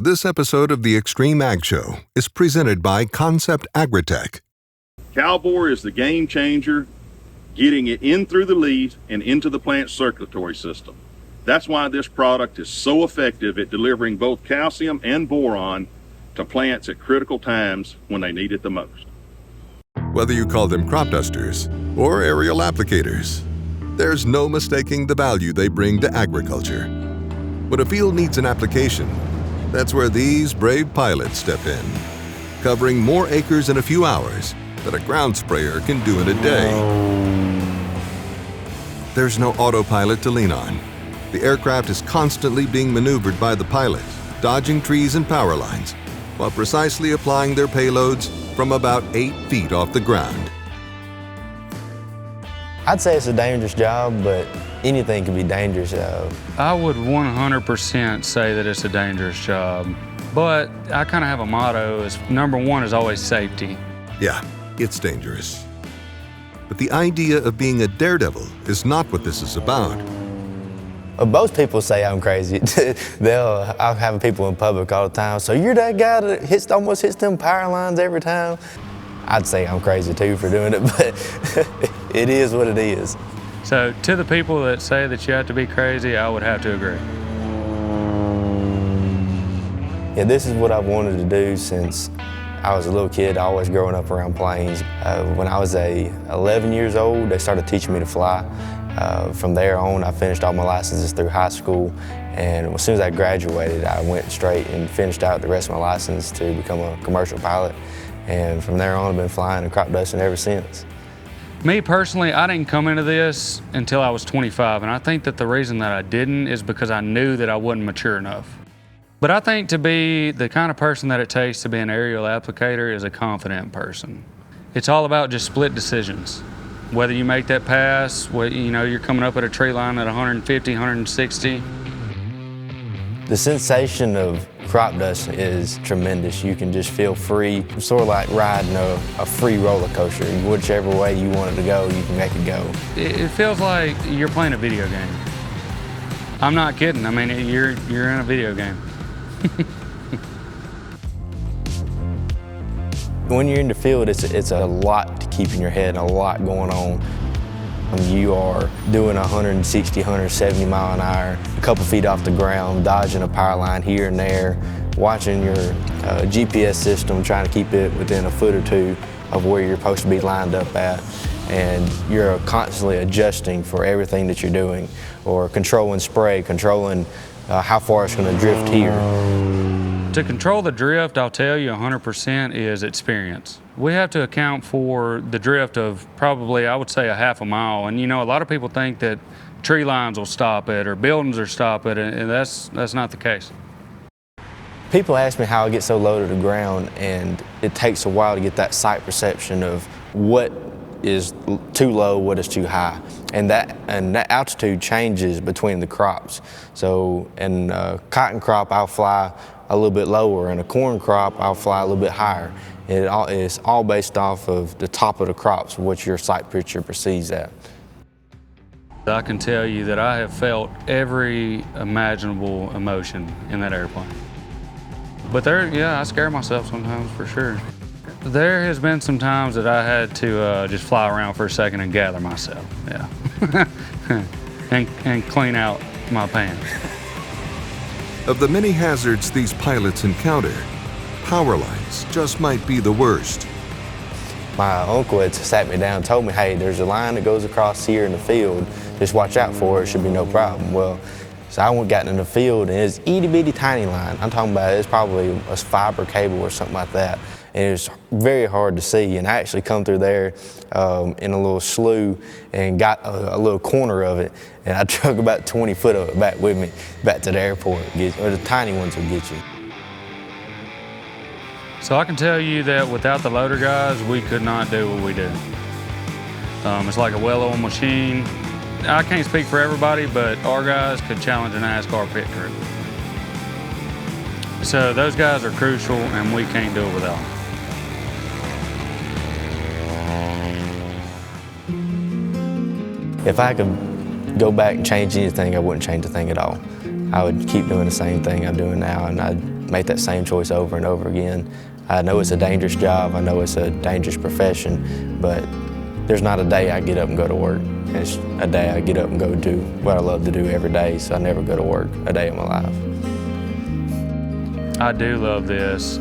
This episode of the XtremeAg Show is presented by Concept AgriTek. Cowboy is the game changer, getting it in through the leaves and into the plant circulatory system. That's why this product is so effective at delivering both calcium and boron to plants at critical times when they need it the most. Whether you call them crop dusters or aerial applicators, there's no mistaking the value they bring to agriculture. When a field needs an application, that's where these brave pilots step in, covering more acres in a few hours than a ground sprayer can do in a day. There's no autopilot to lean on. The aircraft is constantly being maneuvered by the pilot, dodging trees and power lines, while precisely applying their payloads from about 8 feet off the ground. I'd say it's a dangerous job, but anything can be dangerous. I would 100% say that it's a dangerous job, but I kind of have a motto is number one is always safety. Yeah, it's dangerous. But the idea of being a daredevil is not what this is about. Most people say I'm crazy. I'll have people in public all the time, so you're that guy that almost hits them power lines every time? I'd say I'm crazy too for doing it, but it is what it is. So to the people that say that you have to be crazy, I would have to agree. Yeah, this is what I've wanted to do since I was a little kid, always growing up around planes. When I was 11 years old, they started teaching me to fly. From there on, I finished all my licenses through high school, and as soon as I graduated, I went straight and finished out the rest of my license to become a commercial pilot. And from there on, I've been flying and crop dusting ever since. Me personally, I didn't come into this until I was 25, and I think that the reason that I didn't is because I knew that I wasn't mature enough. But I think to be the kind of person that it takes to be an aerial applicator is a confident person. It's all about just split decisions. Whether you make that pass, you're coming up at a tree line at 150, 160. The sensation of crop dust is tremendous. You can just feel free. It's sort of like riding a free roller coaster. Whichever way you want it to go, you can make it go. It feels like you're playing a video game. I'm not kidding. I mean, you're in a video game. When you're in the field, it's a lot to keep in your head and a lot going on. You are doing 160, 170 mile an hour, a couple feet off the ground, dodging a power line here and there, watching your GPS system, trying to keep it within a foot or two of where you're supposed to be lined up at. And you're constantly adjusting for everything that you're doing, or controlling spray, controlling how far it's going to drift here. To control the drift, I'll tell you 100% is experience. We have to account for the drift of probably, I would say, a half a mile. And a lot of people think that tree lines will stop it or buildings will stop it, and that's not the case. People ask me how I get so low to the ground, and it takes a while to get that sight perception of what is too low, what is too high. And that altitude changes between the crops. So in a cotton crop, I'll fly a little bit lower. In a corn crop, I'll fly a little bit higher. It's all based off of the top of the crops, what your sight picture perceives at. I can tell you that I have felt every imaginable emotion in that airplane. But I scare myself sometimes for sure. There has been some times that I had to just fly around for a second and gather myself, yeah. and clean out my pants. Of the many hazards these pilots encounter, power lines just might be the worst. My uncle had sat me down and told me, hey, there's a line that goes across here in the field. Just watch out for it, it should be no problem. Well, so I went got in the field, and it's itty bitty tiny line. I'm talking about it's probably a fiber cable or something like that. And it was very hard to see. And I actually come through there in a little slough and got a little corner of it. And I drug about 20 foot of it back with me, back to the airport. Or the tiny ones will get you. So I can tell you that without the loader guys, we could not do what we do. It's like a well-oiled machine. I can't speak for everybody, but our guys could challenge a NASCAR pit crew. So those guys are crucial, and we can't do it without them. If I could go back and change anything, I wouldn't change a thing at all. I would keep doing the same thing I'm doing now, and I'd make that same choice over and over again. I know it's a dangerous job, I know it's a dangerous profession, but there's not a day I get up and go to work. It's a day I get up and go do what I love to do every day, so I never go to work a day in my life. I do love this.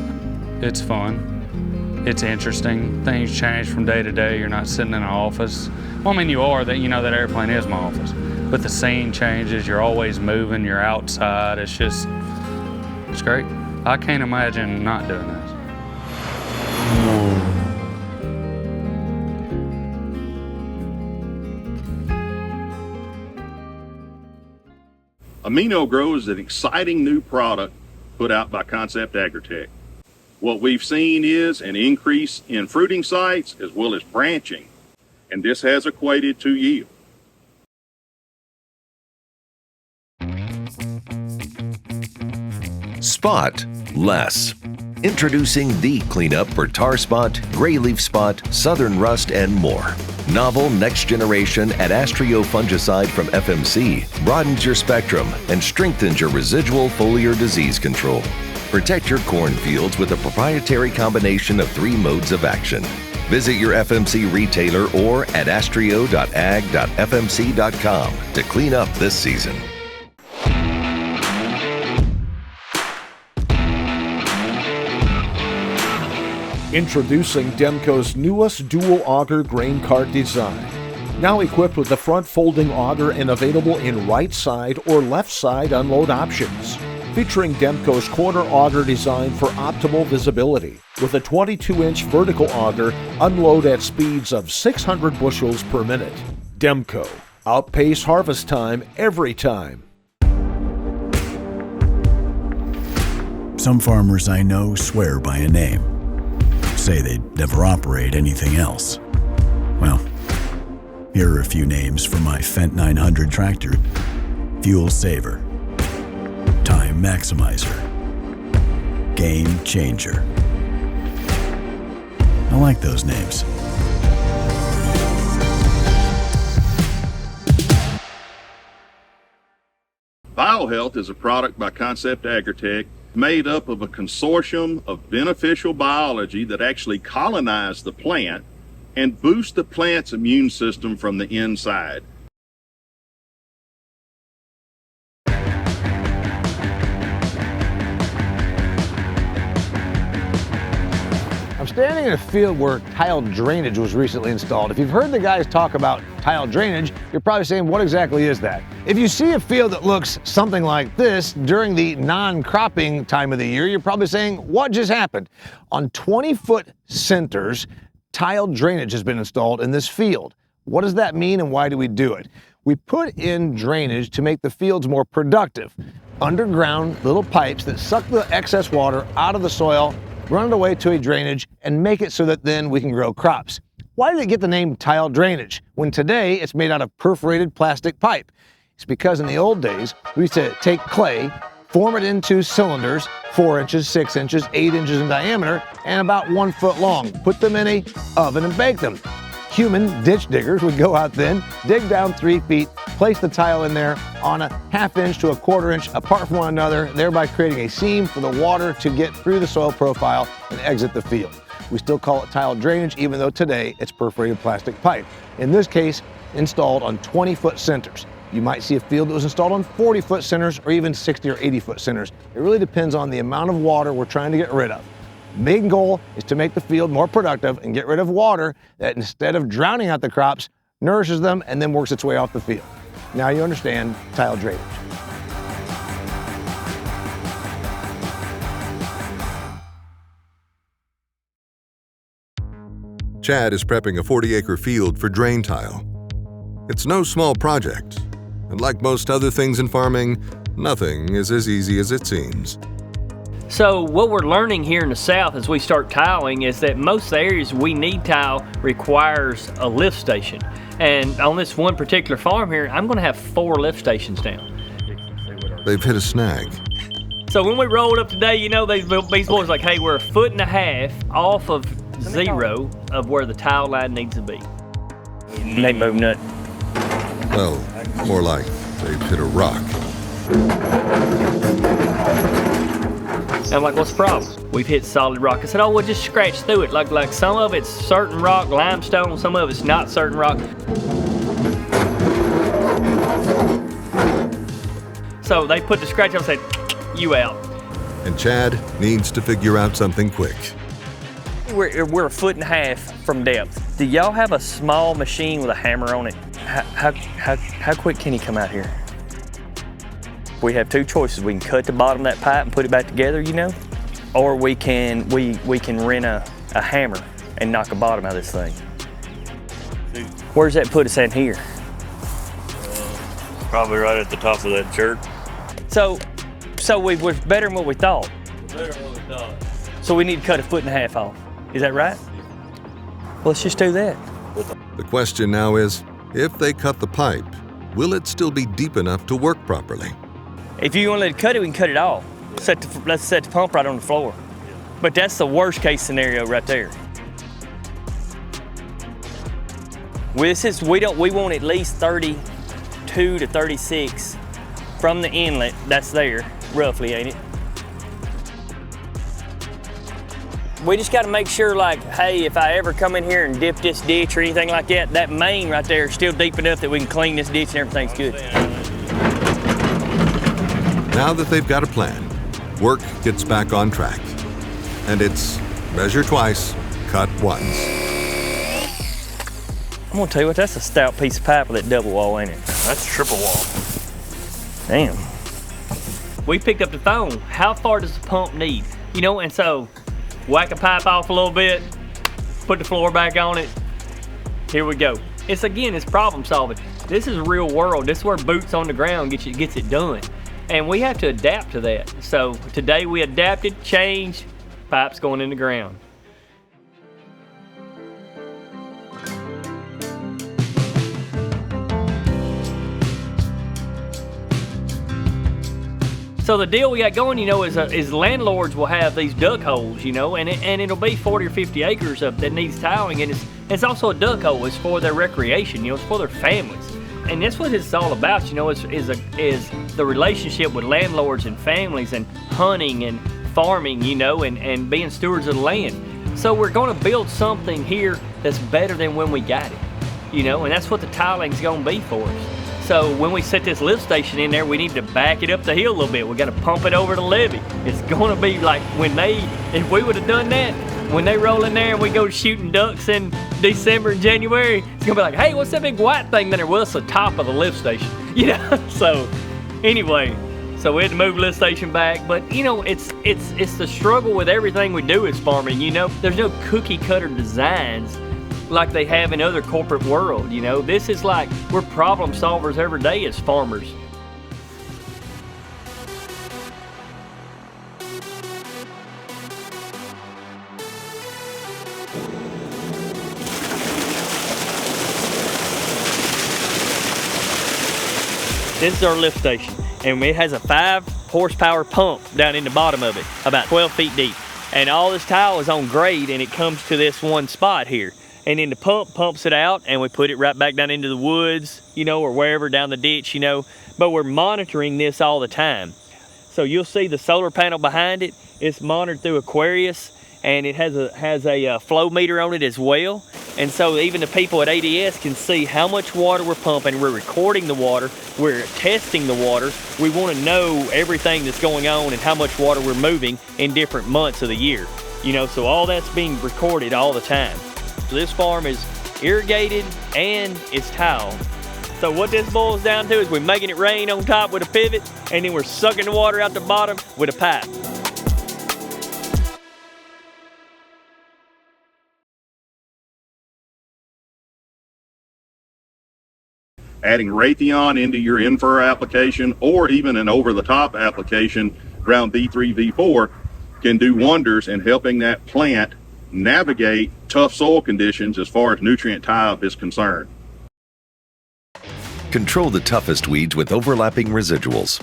It's fun. It's interesting. Things change from day to day. You're not sitting in an office. Well, I mean, you are. That, you know, that airplane is my office. But the scene changes. You're always moving. You're outside. It's just, it's great. I can't imagine not doing this. Amino Grow is an exciting new product put out by Concept AgriTek. What we've seen is an increase in fruiting sites as well as branching, and this has equated to yield. Spot less. Introducing the cleanup for tar spot, gray leaf spot, southern rust, and more. Novel next generation Adastrio fungicide from FMC broadens your spectrum and strengthens your residual foliar disease control. Protect your cornfields with a proprietary combination of 3 modes of action. Visit your FMC retailer or at astrio.ag.fmc.com to clean up this season. Introducing Demco's newest dual auger grain cart design. Now equipped with the front folding auger and available in right side or left side unload options. Featuring Demco's corner auger design for optimal visibility. With a 22-inch vertical auger, unload at speeds of 600 bushels per minute. Demco. Outpace harvest time every time. Some farmers I know swear by a name. Say they'd never operate anything else. Well, here are a few names for my Fendt 900 tractor. Fuel Saver, Time Maximizer, Game Changer. I like those names. BioHealth is a product by Concept AgriTek made up of a consortium of beneficial biology that actually colonize the plant and boost the plant's immune system from the inside. I'm standing in a field where tile drainage was recently installed. If you've heard the guys talk about tile drainage, you're probably saying, what exactly is that? If you see a field that looks something like this during the non-cropping time of the year, you're probably saying, what just happened? On 20-foot centers, tile drainage has been installed in this field. What does that mean and why do we do it? We put in drainage to make the fields more productive. Underground little pipes that suck the excess water out of the soil, run it away to a drainage, and make it so that then we can grow crops. Why did it get the name tile drainage when today it's made out of perforated plastic pipe? It's because in the old days, we used to take clay, form it into cylinders, 4 inches, 6 inches, 8 inches in diameter, and about 1 foot long. Put them in an oven and bake them. Human ditch diggers would go out then, dig down 3 feet, place the tile in there on a 1/2 inch to a 1/4 inch apart from one another, thereby creating a seam for the water to get through the soil profile and exit the field. We still call it tile drainage, even though today it's perforated plastic pipe. In this case, installed on 20-foot centers. You might see a field that was installed on 40-foot centers or even 60 or 80-foot centers. It really depends on the amount of water we're trying to get rid of. Main goal is to make the field more productive and get rid of water that, instead of drowning out the crops, nourishes them and then works its way off the field. Now you understand tile drainage. Chad is prepping a 40-acre field for drain tile. It's no small project, and like most other things in farming, nothing is as easy as it seems. So what we're learning here in the South as we start tiling is that most of the areas we need tile requires a lift station. And on this one particular farm here, I'm gonna have 4 lift stations down. They've hit a snag. So when we rolled up today, you know, these boys like, hey, we're 1.5 feet off of 0 of where the tile line needs to be. They move nut. Well, more like they've hit a rock. And I'm like, what's the problem? We've hit solid rock. I said, oh, we'll just scratch through it. Like some of it's certain rock, limestone, some of it's not certain rock. So they put the scratch on and said, you out. And Chad needs to figure out something quick. We're 1.5 feet from depth. Do y'all have a small machine with a hammer on it? How quick can he come out here? We have two choices. We can cut the bottom of that pipe and put it back together, you know, or we can rent a hammer and knock the bottom out of this thing. Where's that put us in here? Probably right at the top of that jerk. So we're better than what we thought. Better than what we thought. So we need to cut 1.5 feet off. Is that right? Well, let's just do that. The question now is, if they cut the pipe, will it still be deep enough to work properly? If you want to cut it, we can cut it off. Let's set the pump right on the floor. But that's the worst case scenario right there. We want at least 32 to 36 from the inlet that's there, roughly, ain't it? We just got to make sure, like, hey, if I ever come in here and dip this ditch or anything like that, that main right there is still deep enough that we can clean this ditch and everything's good. Now that they've got a plan, work gets back on track. And it's measure twice, cut once. I'm gonna tell you what, that's a stout piece of pipe with that double wall in it. That's triple wall. Damn. We picked up the phone. How far does the pump need? You know, and so whack a pipe off a little bit, put the floor back on it. Here we go. It's problem solving. This is real world. This is where boots on the ground gets it done. And we have to adapt to that. So today we adapted, changed, pipes going in the ground. So the deal we got going, you know, is landlords will have these duck holes, you know, and it'll be 40 or 50 acres that needs tiling, and it's also a duck hole. It's for their recreation, you know, it's for their families, and that's what it's all about, you know, is the relationship with landlords and families and hunting and farming, you know, and being stewards of the land. So we're going to build something here that's better than when we got it, you know, and that's what the tiling's going to be for us. So when we set this lift station in there, we need to back it up the hill a little bit. We got to pump it over the levee. It's going to be like if we would have done that, when they roll in there and we go shooting ducks in December and January, it's going to be like, hey, what's that big white thing there? Well, it's the top of the lift station, you know? So anyway, so we had to move the lift station back. But, you know, it's the struggle with everything we do as farming, you know? There's no cookie cutter designs like they have in other corporate world, you know. This is like, we're problem solvers every day as farmers. This is our lift station, and it has a 5 horsepower pump down in the bottom of it, about 12 feet deep. And all this tile is on grade, and it comes to this one spot here. And then the pump pumps it out, and we put it right back down into the woods, you know, or wherever, down the ditch, you know. But we're monitoring this all the time. So you'll see the solar panel behind it. It's monitored through Aquarius, and it has a flow meter on it as well. And so even the people at ADS can see how much water we're pumping. We're recording the water. We're testing the water. We want to know everything that's going on and how much water we're moving in different months of the year. You know, so all that's being recorded all the time. So this farm is irrigated and it's tiled. So what this boils down to is we're making it rain on top with a pivot, and then we're sucking the water out the bottom with a pipe. Adding Raytheon into your infer application, or even an over-the-top application around V3, V4, can do wonders in helping that plant navigate tough soil conditions as far as nutrient tie-up is concerned. Control the toughest weeds with overlapping residuals.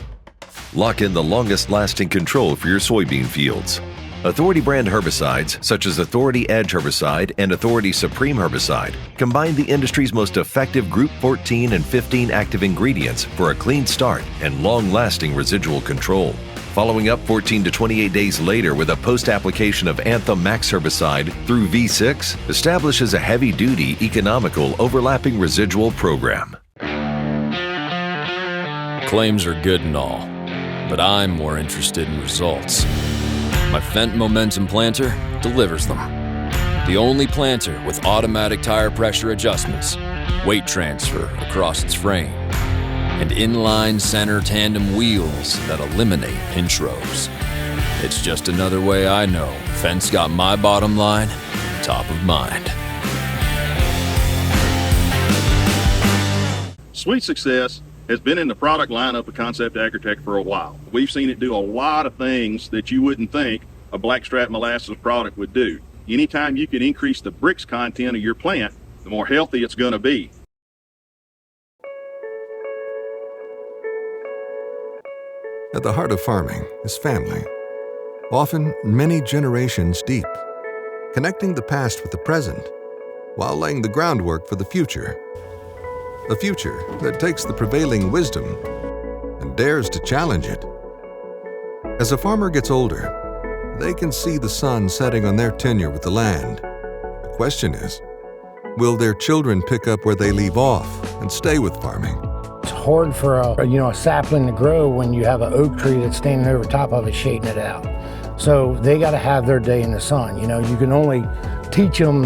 Lock in the longest lasting control for your soybean fields. Authority brand herbicides such as Authority Edge herbicide and Authority Supreme herbicide combine the industry's most effective Group 14 and 15 active ingredients for a clean start and long-lasting residual control. Following up 14 to 28 days later with a post-application of Anthem Max herbicide through V6 establishes a heavy-duty, economical, overlapping residual program. Claims are good and all, but I'm more interested in results. My Fendt Momentum planter delivers them. The only planter with automatic tire pressure adjustments, weight transfer across its frame, and inline center tandem wheels that eliminate pinch rows. It's just another way I know Fendt's got my bottom line top of mind. Sweet Success has been in the product lineup of Concept AgriTek for a while. We've seen it do a lot of things that you wouldn't think a blackstrap molasses product would do. Anytime you can increase the bricks content of your plant, the more healthy it's going to be. At the heart of farming is family, often many generations deep, connecting the past with the present while laying the groundwork for the future. A future that takes the prevailing wisdom and dares to challenge it. As a farmer gets older, they can see the sun setting on their tenure with the land. The question is, will their children pick up where they leave off and stay with farming? It's hard for a sapling to grow when you have an oak tree that's standing over top of it shading it out. So they got to have their day in the sun. You can only teach them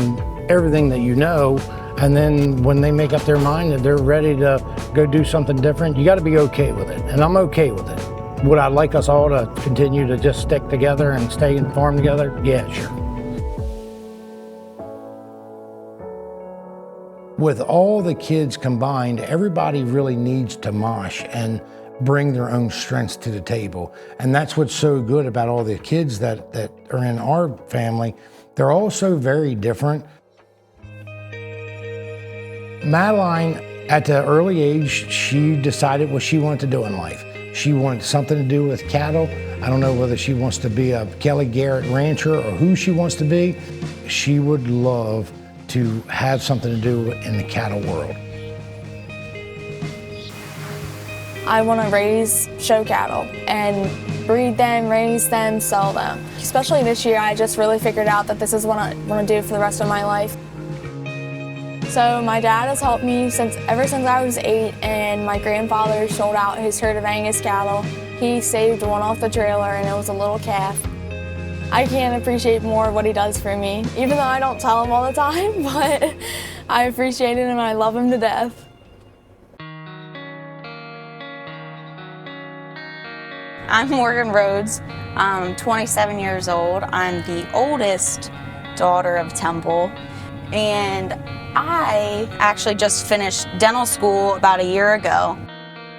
everything that you know, and then when they make up their mind that they're ready to go do something different, you got to be okay with it, and I'm okay with it. Would I like us all to continue to just stick together and stay and farm together? Yeah, sure. With all the kids combined, everybody really needs to mosh and bring their own strengths to the table. And that's what's so good about all the kids that are in our family. They're all so very different. Madeline, at the early age, she decided what she wanted to do in life. She wanted something to do with cattle. I don't know whether she wants to be a Kelly Garrett rancher or who she wants to be. She would love to have something to do in the cattle world. I want to raise show cattle and breed them, raise them, sell them. Especially this year, I just really figured out that this is what I want to do for the rest of my life. So my dad has helped me ever since I was 8, and my grandfather sold out his herd of Angus cattle. He saved one off the trailer, and it was a little calf. I can't appreciate more what he does for me, even though I don't tell him all the time, but I appreciate it and I love him to death. I'm Morgan Rhodes. I'm 27 years old. I'm the oldest daughter of Temple, and I actually just finished dental school about a year ago.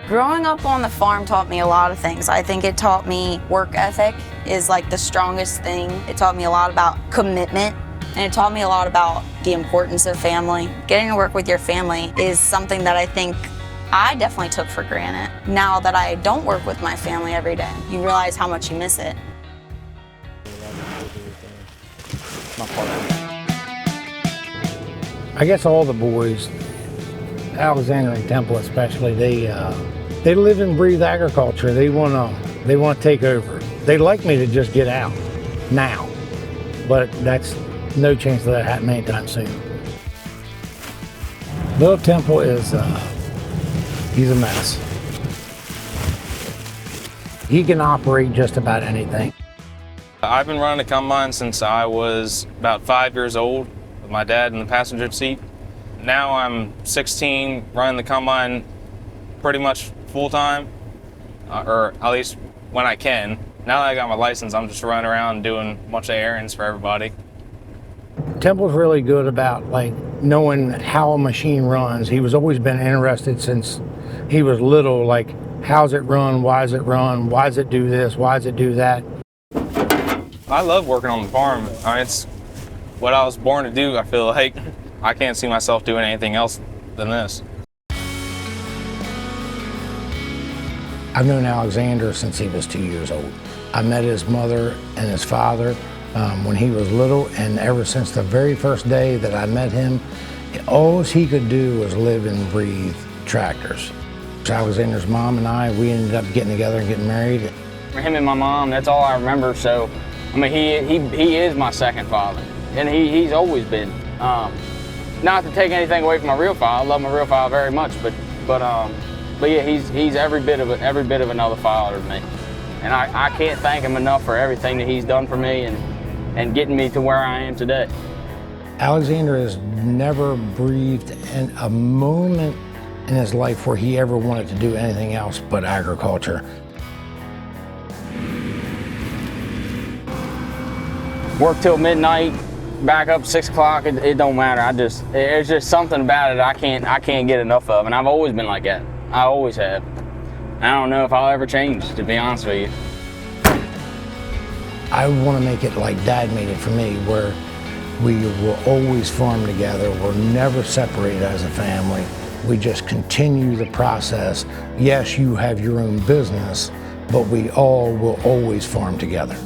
Growing up on the farm taught me a lot of things. I think it taught me work ethic is like the strongest thing. It taught me a lot about commitment, and it taught me a lot about the importance of family. Getting to work with your family is something that I think I definitely took for granted. Now that I don't work with my family every day, you realize how much you miss it. I guess all the boys, Alexander and Temple especially, they live and breathe agriculture. They want to take over. They'd like me to just get out now, but that's no chance of that happening anytime soon. Bill Temple is he's a mess. He can operate just about anything. I've been running a combine since I was about 5 years old with my dad in the passenger seat. Now I'm 16, running the combine pretty much full-time, or at least when I can. Now that I got my license, I'm just running around doing a bunch of errands for everybody. Temple's really good about knowing how a machine runs. He's always been interested since he was little, how's it run, why does it do this, why does it do that? I love working on the farm. It's what I was born to do. I feel like I can't see myself doing anything else than this. I've known Alexander since he was 2 years old. I met his mother and his father when he was little, and ever since the very first day that I met him, all he could do was live and breathe tractors. Alexander's mom and I, we ended up getting together and getting married. Him and my mom, that's all I remember. So, I mean, he is my second father, and he's always been. Not to take anything away from my real father, I love my real father very much, but yeah, he's every bit of another father to me, and I can't thank him enough for everything that he's done for me and getting me to where I am today. Alexander has never breathed in a moment in his life where he ever wanted to do anything else but agriculture. Work till midnight, back up 6 o'clock. It don't matter. There's just something about it I can't get enough of, and I've always been like that. I always have. I don't know if I'll ever change, to be honest with you. I want to make it like Dad made it for me, where we will always farm together. We're never separated as a family. We just continue the process. Yes, you have your own business, but we all will always farm together.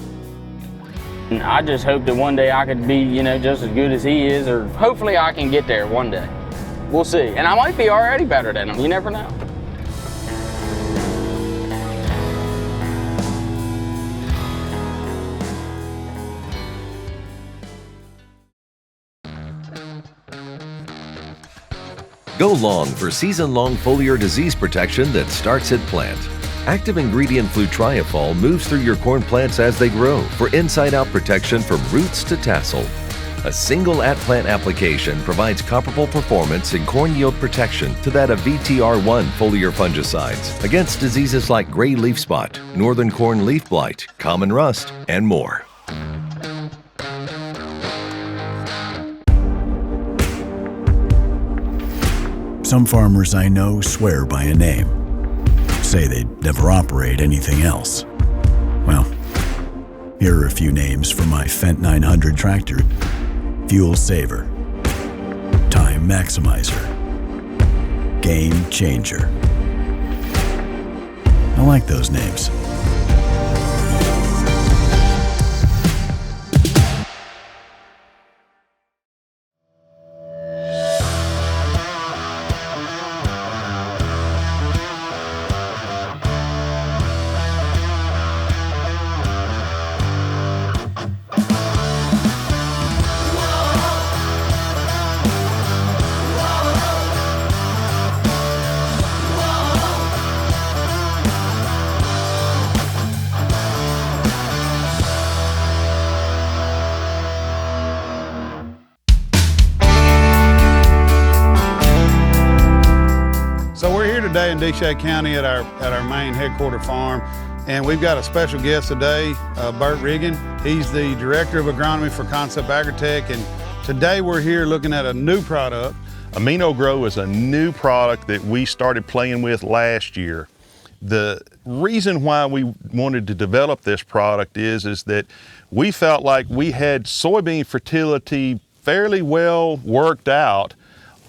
And I just hope that one day I could be, just as good as he is, or hopefully I can get there one day. We'll see. And I might be already better than him. You never know. Go long for season-long foliar disease protection that starts at plant. Active ingredient flutriafol moves through your corn plants as they grow for inside-out protection from roots to tassel. A single at-plant application provides comparable performance in corn yield protection to that of VTR1 foliar fungicides against diseases like gray leaf spot, northern corn leaf blight, common rust, and more. Some farmers I know swear by a name, say they'd never operate anything else. Well, here are a few names for my Fendt 900 tractor. Fuel Saver, Time Maximizer, Game Changer. I like those names. So we're here today in DeShay County at our main headquarter farm, and we've got a special guest today, Bert Riggin. He's the Director of Agronomy for Concept AgriTek, and today we're here looking at a new product. AminoGrow is a new product that we started playing with last year. The reason why we wanted to develop this product is that we felt like we had soybean fertility fairly well worked out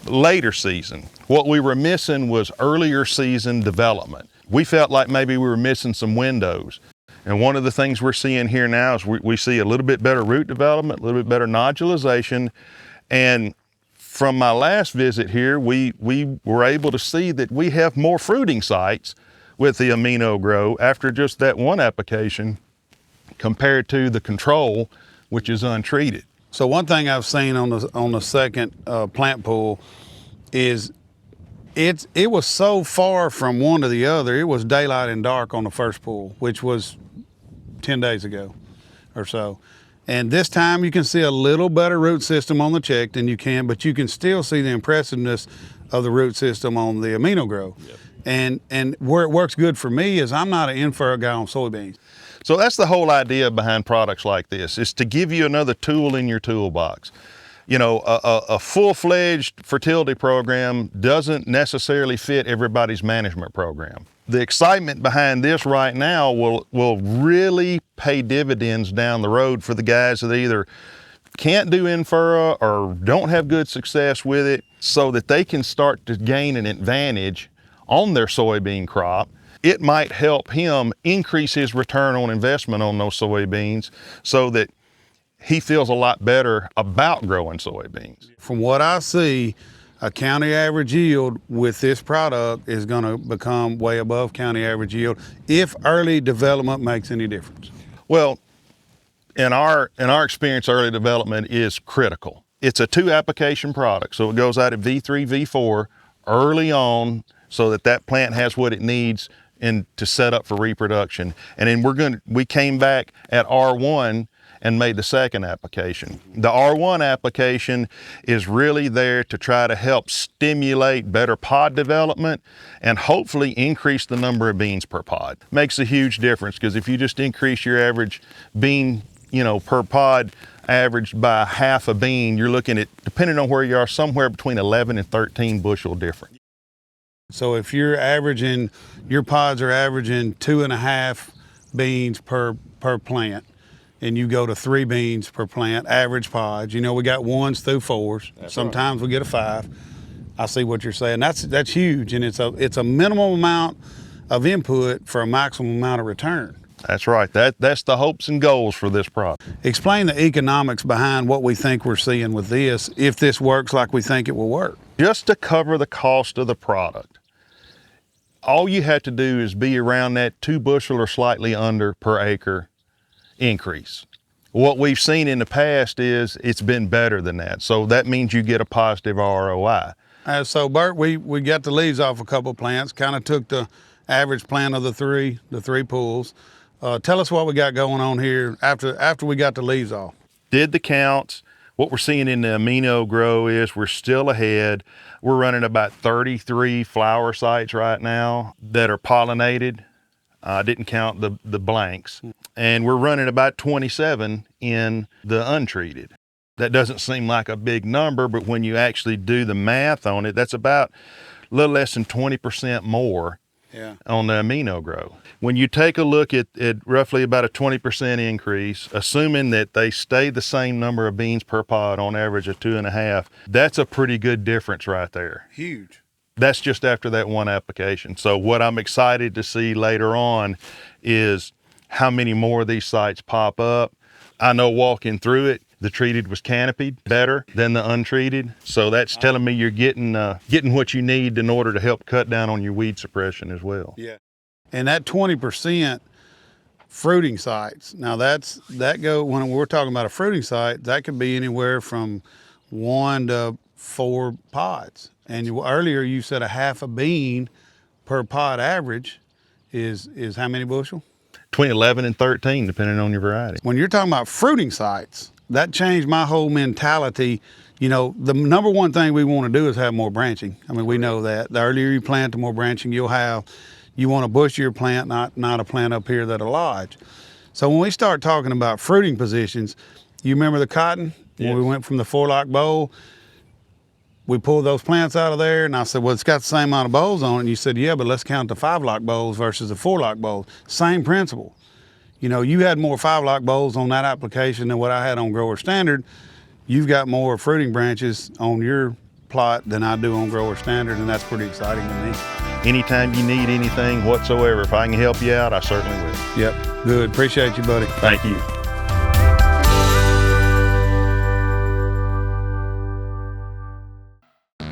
later season. What we were missing was earlier season development. We felt like maybe we were missing some windows. And one of the things we're seeing here now is we see a little bit better root development, a little bit better nodulization. And from my last visit here, we were able to see that we have more fruiting sites with the AminoGrow after just that one application compared to the control, which is untreated. So one thing I've seen on the second plant pool is it was so far from one to the other. It was daylight and dark on the first pool, which was 10 days ago or so. And this time you can see a little better root system on the check than you can, but you can still see the impressiveness of the root system on the AminoGrow. Yep. And where it works good for me is I'm not an in-furrow guy on soybeans. So that's the whole idea behind products like this, is to give you another tool in your toolbox. You know, a full-fledged fertility program doesn't necessarily fit everybody's management program. The excitement behind this right now will really pay dividends down the road for the guys that either can't do in-furrow or don't have good success with it, so that they can start to gain an advantage on their soybean crop. It might help him increase his return on investment on those soybeans so that he feels a lot better about growing soybeans. From what I see, a county average yield with this product is going to become way above county average yield if early development makes any difference. Well, in our experience, early development is critical. It's a 2-application product, so it goes out at V3, V4 early on so that plant has what it needs and to set up for reproduction. And then we came back at R1 and made the second application. The R1 application is really there to try to help stimulate better pod development and hopefully increase the number of beans per pod. Makes a huge difference, because if you just increase your average bean, per pod average by half a bean, you're looking at, depending on where you are, somewhere between 11 and 13 bushel difference. So if your pods are averaging 2.5 beans per plant, and you go to 3 beans per plant, average pods. We got 1s through 4s. That's Sometimes we get a 5. I see what you're saying. That's huge, and it's a minimal amount of input for a maximum amount of return. That's right. That's the hopes and goals for this product. Explain the economics behind what we think we're seeing with this, if this works like we think it will work. Just to cover the cost of the product, all you have to do is be around that 2 bushel or slightly under per acre increase. What we've seen in the past is it's been better than that. So that means you get a positive ROI. So Bert, we got the leaves off a couple plants, kind of took the average plant of the three pools. Tell us what we got going on here after we got the leaves off. Did the counts. What we're seeing in the amino grow is we're still ahead. We're running about 33 flower sites right now that are pollinated. I didn't count the blanks. And we're running about 27 in the untreated. That doesn't seem like a big number, but when you actually do the math on it, that's about a little less than 20% more on the amino grow. When you take a look at roughly about a 20% increase, assuming that they stay the same number of beans per pod on average of 2.5, that's a pretty good difference right there. Huge. That's just after that one application. So what I'm excited to see later on is how many more of these sites pop up. I know walking through it, the treated was canopied better than the untreated. So that's telling me you're getting what you need in order to help cut down on your weed suppression as well. Yeah. And that 20% fruiting sites, now when we're talking about a fruiting site, that could be anywhere from 1 to 4 pods. And earlier you said a half a bean per pod average is how many bushel? Between 11 and 13, depending on your variety. When you're talking about fruiting sites, that changed my whole mentality. The number one thing we want to do is have more branching. I mean, we know that. The earlier you plant, the more branching you'll have. You want to bush your plant, not a plant up here that'll lodge. So when we start talking about fruiting positions, you remember the cotton? Yes. When we went from the 4-lock bowl, we pulled those plants out of there, and I said, well, it's got the same amount of bowls on it. And you said, yeah, but let's count the 5-lock bowls versus the 4-lock bowls. Same principle. You had more 5-lock bowls on that application than what I had on grower standard. You've got more fruiting branches on your plot than I do on grower standard, and that's pretty exciting to me. Anytime you need anything whatsoever, if I can help you out, I certainly will. Yep, good. Appreciate you, buddy. Thank you.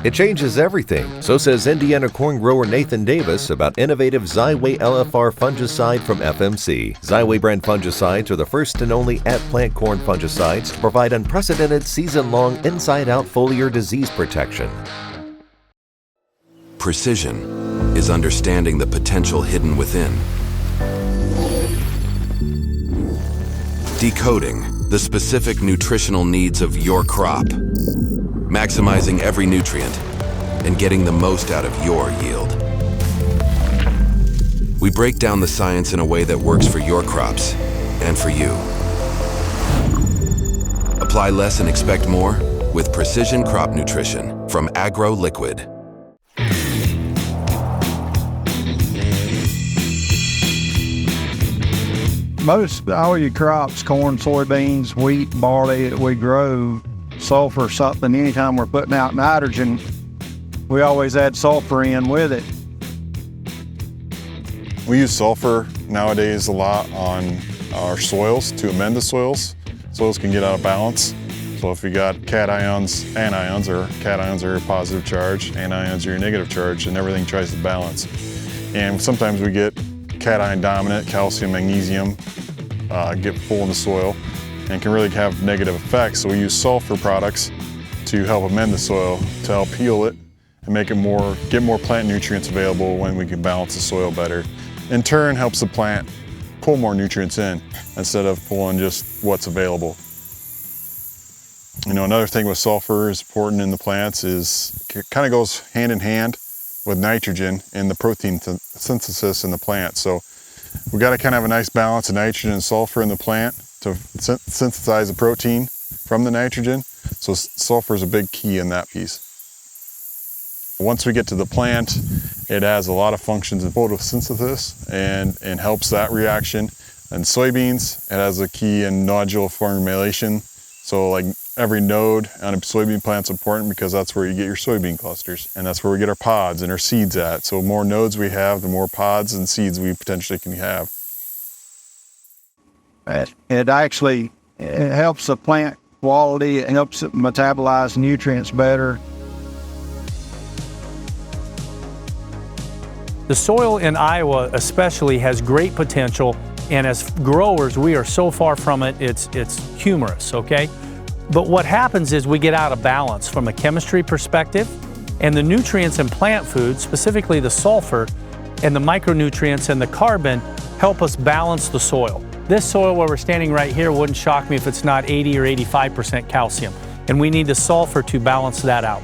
It changes everything, so says Indiana corn grower Nathan Davis about innovative Xyway LFR fungicide from FMC. Xyway brand fungicides are the first and only at-plant corn fungicides to provide unprecedented season-long inside-out foliar disease protection. Precision is understanding the potential hidden within. Decoding the specific nutritional needs of your crop. Maximizing every nutrient and getting the most out of your yield. We break down the science in a way that works for your crops and for you. Apply less and expect more with Precision Crop Nutrition from Agro Liquid. Most all your crops, corn, soybeans, wheat, barley that we grow, sulfur something, anytime we're putting out nitrogen, we always add sulfur in with it. We use sulfur nowadays a lot on our soils to amend the soils. Soils can get out of balance. So if you got cations, anions, or cations are your positive charge, anions are your negative charge, and everything tries to balance. And sometimes we get cation dominant, calcium, magnesium, get full in the soil, and can really have negative effects. So we use sulfur products to help amend the soil, to help heal it, and make it get more plant nutrients available when we can balance the soil better. In turn, helps the plant pull more nutrients in instead of pulling just what's available. You know, another thing with sulfur is important in the plants is it kind of goes hand in hand with nitrogen in the protein synthesis in the plant. So we got to kind of have a nice balance of nitrogen and sulfur in the plant to synthesize the protein from the nitrogen. So sulfur is a big key in that piece. Once we get to the plant, it has a lot of functions in photosynthesis and helps that reaction. And soybeans, it has a key in nodule formulation. So like every node on a soybean plant's important because that's where you get your soybean clusters. And that's where we get our pods and our seeds at. So the more nodes we have, the more pods and seeds we potentially can have. It actually helps the plant quality, it helps it metabolize nutrients better. The soil in Iowa especially has great potential, and as growers we are so far from it, it's humorous, okay? But what happens is we get out of balance from a chemistry perspective, and the nutrients in plant food, specifically the sulfur and the micronutrients and the carbon, help us balance the soil. This soil where we're standing right here wouldn't shock me if it's not 80 or 85% calcium, and we need the sulfur to balance that out.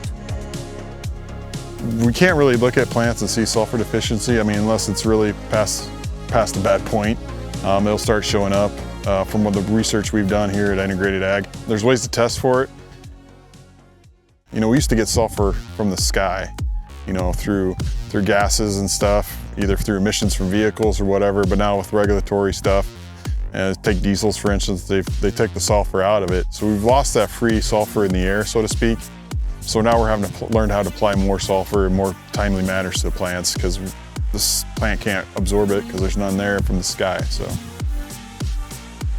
We can't really look at plants and see sulfur deficiency. I mean, unless it's really past a bad point, it'll start showing up. From the research we've done here at Integrated Ag, there's ways to test for it. You know, we used to get sulfur from the sky, you know, through gases and stuff, either through emissions from vehicles or whatever. But now with regulatory stuff, and take diesels for instance, they take the sulfur out of it. So we've lost that free sulfur in the air, so to speak. So now we're having to learn how to apply more sulfur in more timely manners to the plants because this plant can't absorb it because there's none there from the sky. So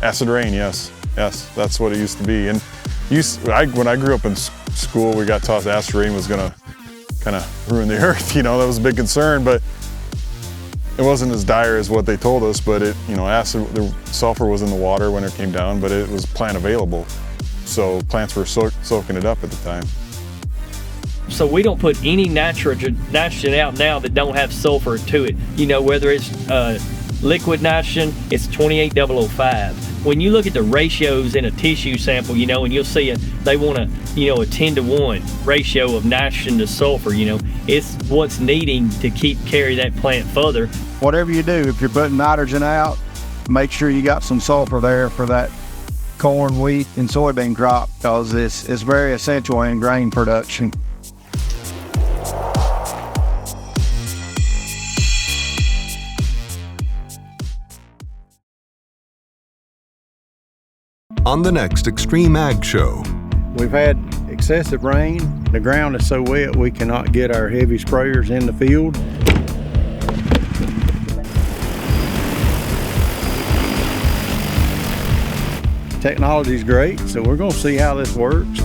acid rain, yes, that's what it used to be. And when I grew up in school, we got taught acid rain was going to kind of ruin the earth. You know, that was a big concern, but it wasn't as dire as what they told us. But the sulfur was in the water when it came down, but it was plant available. So plants were soaking it up at the time. So we don't put any nitrogen out now that don't have sulfur to it. You know, whether it's liquid nitrogen, it's 28005. When you look at the ratios in a tissue sample, you know, and you'll see they want a 10-to-1 ratio of nitrogen to sulfur. You know, it's what's needing to carry that plant further. Whatever you do, if you're putting nitrogen out, make sure you got some sulfur there for that corn, wheat, and soybean crop because it's very essential in grain production. On the next Extreme Ag Show. We've had excessive rain. The ground is so wet we cannot get our heavy sprayers in the field. Technology's great, so we're going to see how this works.